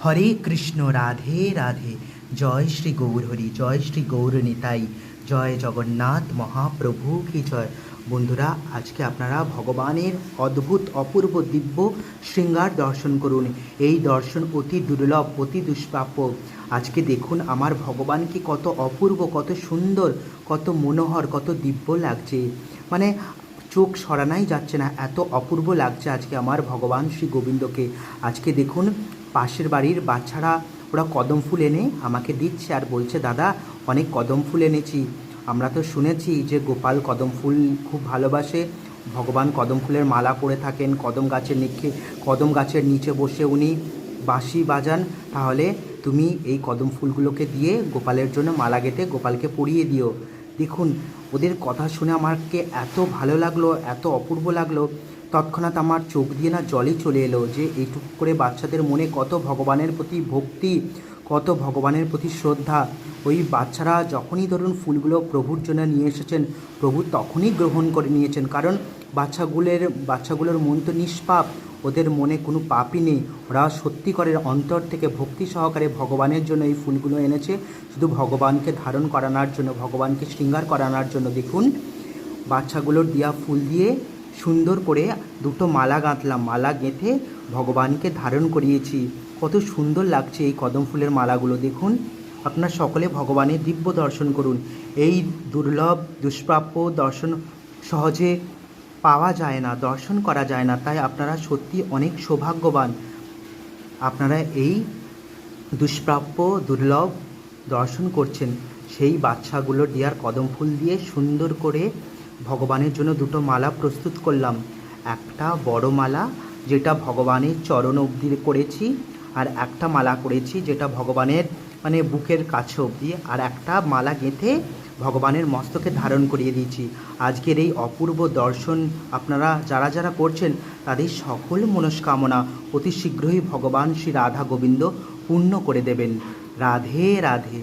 হরে কৃষ্ণ, রাধে রাধে। জয় শ্রী গৌরহরি, জয় শ্রী গৌর নিতাই, জয় জগন্নাথ মহাপ্রভু কি জয়। বন্ধুরা, আজকে আপনারা ভগবানের অদ্ভুত অপূর্ব দিব্য শৃঙ্গার দর্শন করুন। এই দর্শন অতি দুর্লভ, অতি দুষ্প্রাপ্য। আজকে দেখুন আমার ভগবানকে কত অপূর্ব, কত সুন্দর, কত মনোহর, কত দিব্য লাগছে। মানে চোখ সরানোই যাচ্ছে না, এত অপূর্ব লাগছে আজকে আমার ভগবান শ্রী গোবিন্দকে। আজকে দেখুন পাশের বাড়ির বাচ্চারা ওরা কদম ফুল এনে আমাকে দিচ্ছে আর বলছে, দাদা অনেক কদম ফুল এনেছি। আমরা তো শুনেছি যে গোপাল কদম ফুল খুব ভালোবাসে, ভগবান কদম ফুলের মালা পরে থাকেন, কদম গাছের নিচে বসে উনি বাঁশি বাজান। তাহলে তুমি এই কদম ফুলগুলোকে দিয়ে গোপালের জন্য মালা গেঁথে গোপালকে পরিয়ে দিও। দেখুন ওদের কথা শুনে আমাকে এত ভালো লাগলো, এত অপূর্ব লাগলো, তৎক্ষণাৎ আমার চোখ দিয়ে না জলই চলে এলো যে এইটুকু করে বাচ্চাদের মনে কত ভগবানের প্রতি ভক্তি, কত ভগবানের প্রতি শ্রদ্ধা। ওই বাচ্চারা যখনই ধরুন ফুলগুলো প্রভুর জন্য নিয়ে এসেছেন, প্রভু তখনই গ্রহণ করে নিয়েছেন, কারণ বাচ্চাগুলোর মন তো নিষ্পাপ, ওদের মনে কোনো পাপই নেই। ওরা সত্যি করে অন্তর থেকে ভক্তি সহকারে ভগবানের জন্য এই ফুলগুলো এনেছে, শুধু ভগবানকে ধারণ করানোর জন্য, ভগবানকে শৃঙ্গার করানোর জন্য। দেখুন বাচ্চাগুলোর দেওয়া ফুল দিয়ে সুন্দর করে দুটো মালা গাঁথলাম, মালা গেঁথে ভগবানকে ধারণ করিয়েছি। কত সুন্দর লাগছে এই কদম ফুলের মালাগুলো। দেখুন আপনারা সকলে ভগবানের দিব্য দর্শন করুন। এই দুর্লভ দুষ্প্রাপ্য দর্শন সহজে পাওয়া যায় না, দর্শন করা যায় না, তাই আপনারা সত্যি অনেক সৌভাগ্যবান। আপনারা এই দুষ্প্রাপ্য দুর্লভ দর্শন করছেন। সেই বাচ্চাগুলোর দেওয়ার কদম ফুল দিয়ে সুন্দর করে ভগবানের জন্য দুটো মালা প্রস্তুত করলাম। একটা বড় মালা যেটা ভগবানের চরণ অবধি করেছি, আর একটা মালা করেছি যেটা ভগবানের বুকের কাছে অবধি, আর একটা মালা গেঁথে ভগবানের মস্তকে ধারণ করিয়ে দিয়েছি। আজকের এই অপূর্ব দর্শন আপনারা যারা যারা করছেন তাদের সকল মনস্কামনা অতি শীঘ্রই ভগবান শ্রী রাধা গোবিন্দ পূর্ণ করে দেবেন। রাধে রাধে।